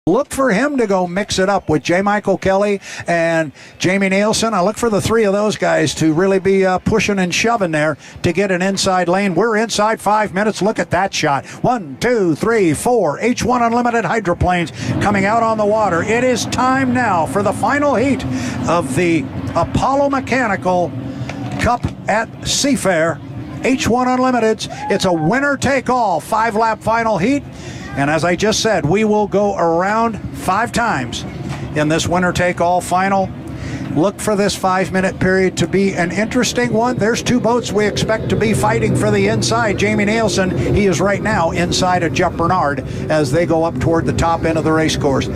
Look for him to go mix it up with J. Michael Kelly and Jamie Nielsen. I look for the three of those guys to really be pushing and shoving there to get an inside lane. We're inside 5 minutes. Look at that shot. 1, 2, 3, 4. H1 Unlimited hydroplanes coming out on the water. It is time now for the final heat of the Apollo Mechanical Cup at SeaFair. H1 Unlimiteds. It's a winner-take-all 5-lap final heat. And as I just said, we will go around 5 times in this winner-take-all final. Look for this 5-minute period to be an interesting one. There's 2 boats we expect to be fighting for the inside. Jamie Nielsen, he is right now inside of Jeff Bernard as they go up toward the top end of the race course.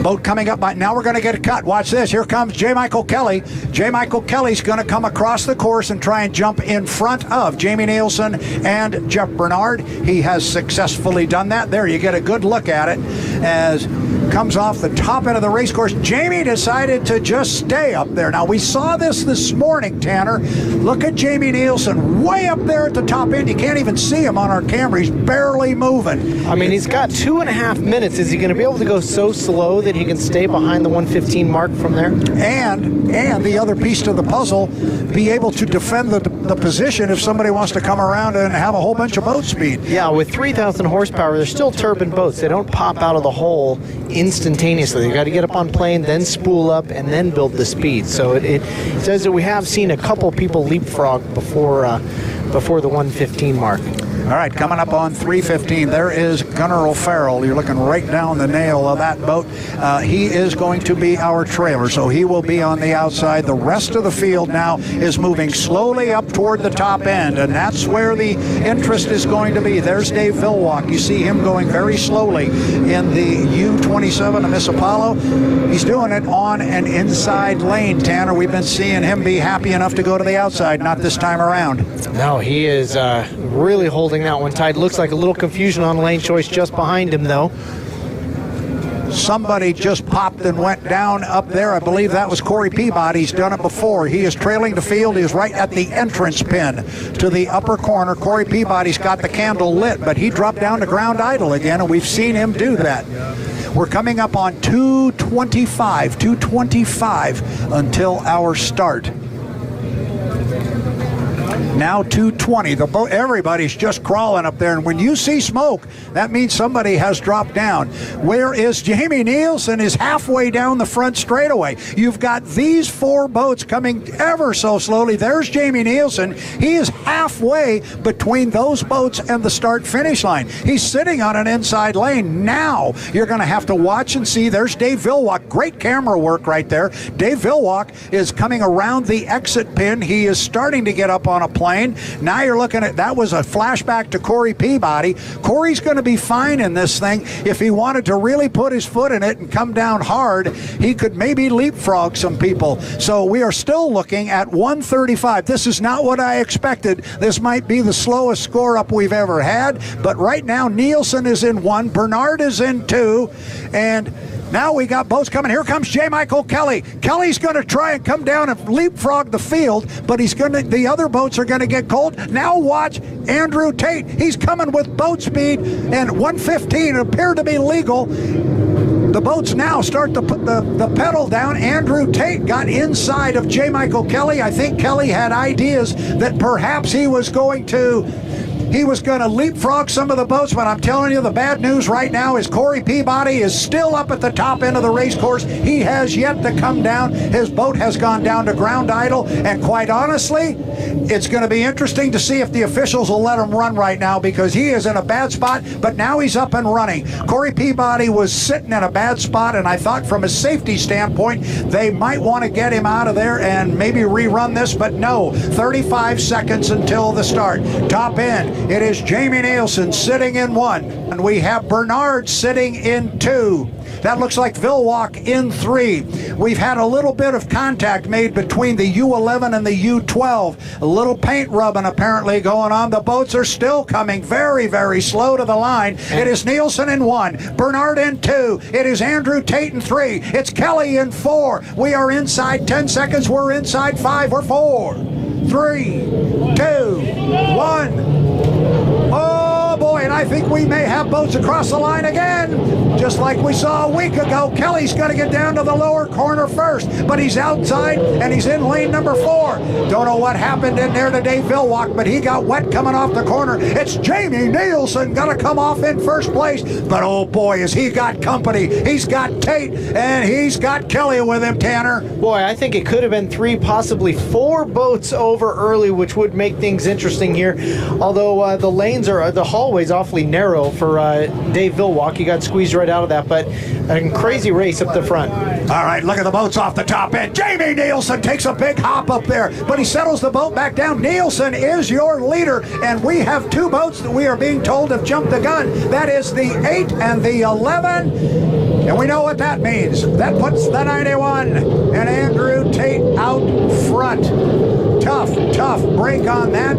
Boat coming up. Now we're going to get a cut. Watch this. Here comes J. Michael Kelly. J. Michael Kelly's going to come across the course and try and jump in front of Jamie Nielsen and Jeff Bernard. He has successfully done that. There, you get a good look at it as comes off the top end of the race course. Jamie decided to just stay up there. Now, we saw this morning, Tanner. Look at Jamie Nielsen way up there at the top end. You can't even see him on our camera. He's barely moving. I mean, he's got 2.5 minutes. Is he going to be able to go so slow that he can stay behind the 115 mark from there? And the other piece to the puzzle, be able to defend the position if somebody wants to come around and have a whole bunch of boat speed. Yeah, with 3,000 horsepower, they're still turbine boats. They don't pop out of the hole instantaneously. You got to get up on plane, then spool up, and then build the speed. So it says that we have seen a couple people leapfrog before the 115 mark. All right, coming up on 3:15, there is Gunnar O'Farrell. You're looking right down the nail of that boat. He is going to be our trailer, so he will be on the outside. The rest of the field now is moving slowly up toward the top end, and that's where the interest is going to be. There's Dave Villwalk. You see him going very slowly in the U-27 of Miss Apollo. He's doing it on an inside lane, Tanner. We've been seeing him be happy enough to go to the outside, not this time around. No, he is really holding that one tight. Looks like a little confusion on lane choice just behind him, though. Somebody just popped and went down up there. I believe that was Corey Peabody. He's done it before. He is trailing the field. He is right at the entrance pin to the upper corner. Corey Peabody's got the candle lit, but he dropped down to ground idle again, and we've seen him do that. We're coming up on 2:25 until our start. Now 2:20. The boat, everybody's just crawling up there, and when you see smoke, that means somebody has dropped down. Where is Jamie Nielsen? Is halfway down the front straightaway. You've got these 4 boats coming ever so slowly. There's Jamie Nielsen. He is halfway between those boats and the start-finish line. He's sitting on an inside lane. Now you're going to have to watch and see. There's Dave Villwalk. Great camera work right there. Dave Villwalk is coming around the exit pin. He is starting to get up on a plane. Now you're looking at, that was a flashback to Corey Peabody. Corey's going to be fine in this thing. If he wanted to really put his foot in it and come down hard, he could maybe leapfrog some people. So we are still looking at 1:35. This is not what I expected. This might be the slowest score up we've ever had, but right now Nielsen is in 1, Bernard is in 2, and now we got boats coming. Here comes J. Michael Kelly. Kelly's going to try and come down and leapfrog the field, but the other boats are going to get cold. Now watch Andrew Tate. He's coming with boat speed, and 115 appeared to be legal. The boats now start to put the pedal down. Andrew Tate got inside of J. Michael Kelly. I think Kelly had ideas that perhaps he was going to leapfrog some of the boats, but I'm telling you, the bad news right now is Corey Peabody is still up at the top end of the race course. He has yet to come down. His boat has gone down to ground idle, and quite honestly, it's going to be interesting to see if the officials will let him run right now, because he is in a bad spot, but now he's up and running. Corey Peabody was sitting in a bad spot, and I thought from a safety standpoint, they might want to get him out of there and maybe rerun this, but no. 35 seconds until the start. Top end. It is Jamie Nielsen sitting in 1, and we have Bernard sitting in 2. That looks like Villwalk in 3. We've had a little bit of contact made between the U11 and the U12. A little paint rubbing apparently going on. The boats are still coming very, very slow to the line. It is Nielsen in 1, Bernard in 2. It is Andrew Tate in 3. It's Kelly in 4. We are inside 10 seconds. We're inside 5. We're 4, 3, 2, 1. Oh boy, and I think we may have boats across the line again. Just like we saw a week ago, Kelly's got to get down to the lower corner first, but he's outside and he's in lane number 4. Don't know what happened in there to Dave Villwalk, but he got wet coming off the corner. It's Jamie Nielsen going to come off in first place, but oh boy, has he got company. He's got Tate and he's got Kelly with him, Tanner. Boy, I think it could have been 3, possibly 4 boats over early, which would make things interesting here. Although the hallway's awfully narrow for Dave Villwalk. He got squeezed right out of that, but a crazy race up the front. All right, look at the boats off the top end. Jamie Nielsen takes a big hop up there, but he settles the boat back down. Nielsen is your leader, and we have 2 boats that we are being told have jumped the gun. That is the 8 and the 11, and we know what that means. That puts the 91 and Andrew Tate out front. Tough break on that.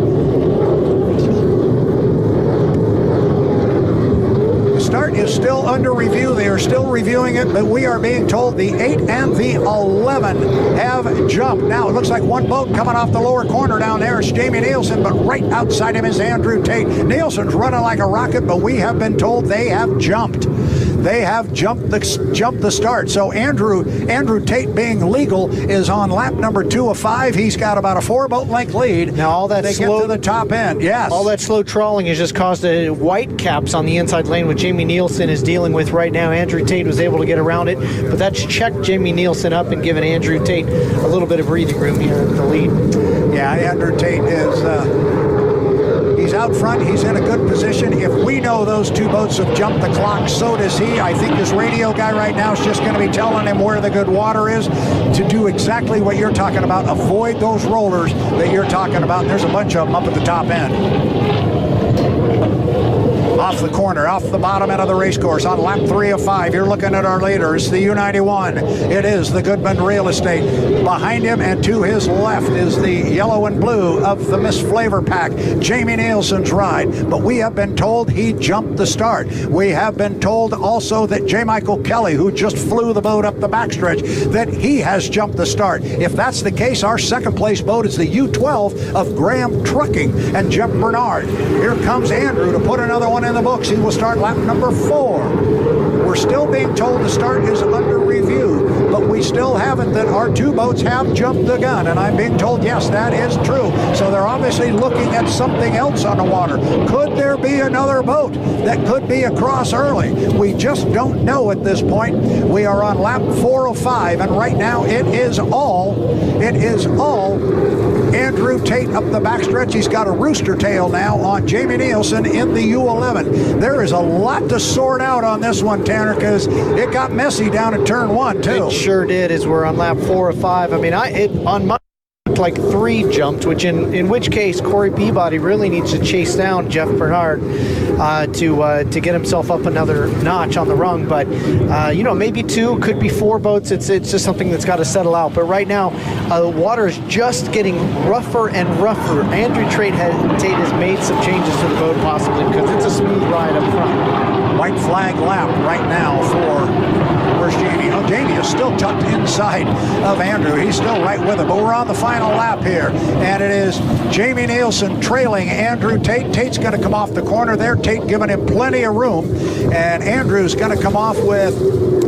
Start is still under review. They are still reviewing it, but we are being told the 8 and the 11 have jumped. Now, it looks like one boat coming off the lower corner down there is Jamie Nielsen, but right outside him is Andrew Tate. Nielsen's running like a rocket, but we have been told they have jumped. They have jumped the start. So Andrew Tate, being legal, is on lap number 2 of 5. He's got about a 4-boat length lead. Now all that they slow get to the top end. Yes. All that slow trawling has just caused a white caps on the inside lane, which Jamie Nielsen is dealing with right now. Andrew Tate was able to get around it, but that's checked Jamie Nielsen up and given Andrew Tate a little bit of breathing room here in the lead. Yeah, Andrew Tate is. He's out front. He's in a good position. If we know those 2 boats have jumped the clock, so does he. I think this radio guy right now is just going to be telling him where the good water is to do exactly what you're talking about. Avoid those rollers that you're talking about. And there's a bunch of them up at the top end. Off the corner, off the bottom end of the race course on lap 3 of 5. You're looking at our leader. It's the U91. It is the Goodman Real Estate. Behind him and to his left is the yellow and blue of the Miss Flavor Pack, Jamie Nielsen's ride. But we have been told he jumped the start. We have been told also that J. Michael Kelly, who just flew the boat up the backstretch, that he has jumped the start. If that's the case, our second place boat is the U12 of Graham Trucking and Jeff Bernard. Here comes Andrew to put another one in the books. He will start lap number 4. We're still being told the start is under review, but we still have it that our 2 boats have jumped the gun, and I'm being told, yes, that is true. So they're obviously looking at something else on the water. Could there be another boat that could be across early? We just don't know at this point. We are on lap 4 of 5, and right now it is all Andrew Tate up the backstretch. He's got a rooster tail now on Jamie Nielsen in the U11. There is a lot to sort out on this one, Tanner, because it got messy down at turn 1, too. It sure did, as we're on lap 4 of 5. I mean, on my like 3 jumped, which in which case Corey Peabody really needs to chase down Jeff Bernard to get himself up another notch on the rung. But maybe 2, could be 4 boats. It's just something that's got to settle out. But right now, the water is just getting rougher and rougher. Andrew Tate has made some changes to the boat possibly because it's a smooth ride up front. White flag lap right now for where's Jamie? Oh, Jamie is still tucked inside of Andrew. He's still right with him, but we're on the final lap here, and it is Jamie Nielsen trailing Andrew Tate. Tate's going to come off the corner there. Tate giving him plenty of room, and Andrew's going to come off with,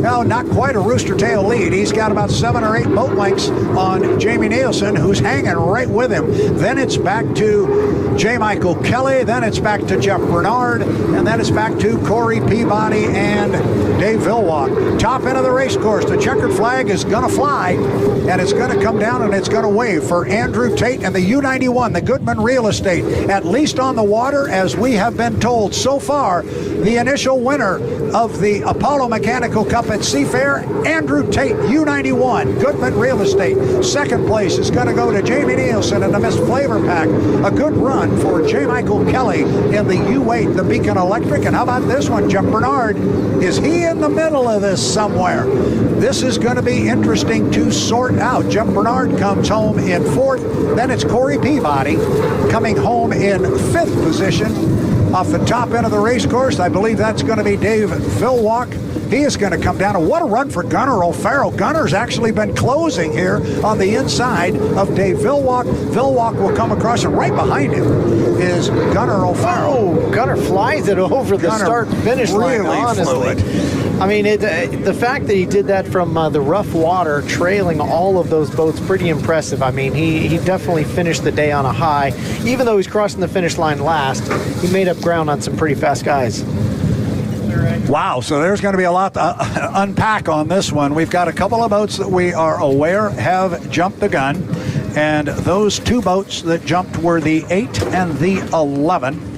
not quite a rooster tail lead. He's got about 7 or 8 boat lengths on Jamie Nielsen, who's hanging right with him. Then it's back to J. Michael Kelly, then it's back to Jeff Bernard, and then it's back to Corey Peabody and Dave Villwalk. Top end of the race course, the checkered flag is going to fly, and it's going to come down and it's going to wave for Andrew Tate and the U91, the Goodman Real Estate, at least on the water, as we have been told so far. The initial winner of the Apollo Mechanical Cup at SeaFair, Andrew Tate, U91, Goodman Real Estate. Second place is going to go to Jamie Nielsen and the Miss Flavor Pack. A good run for J. Michael Kelly in the U8, the Beacon Electric. And how about this one, Jeff Bernard? Is he in the middle of this somewhere? This is going to be interesting to sort out. Jeff Bernard comes home in 4th. Then it's Corey Peabody coming home in 5th position. Off the top end of the race course, I believe that's going to be Dave Villwalk. He is going to come down. And what a run for Gunnar O'Farrell. Gunnar's actually been closing here on the inside of Dave Vilwalk. Vilwalk will come across, and right behind him is Gunnar O'Farrell. Oh, Gunnar flies it over the start-finish line, honestly. I mean, the fact that he did that from the rough water, trailing all of those boats, pretty impressive. I mean, he definitely finished the day on a high. Even though he's crossing the finish line last, he made up ground on some pretty fast guys. Wow, so there's going to be a lot to unpack on this one. We've got a couple of boats that we are aware have jumped the gun, and those two boats that jumped were the 8 and the 11.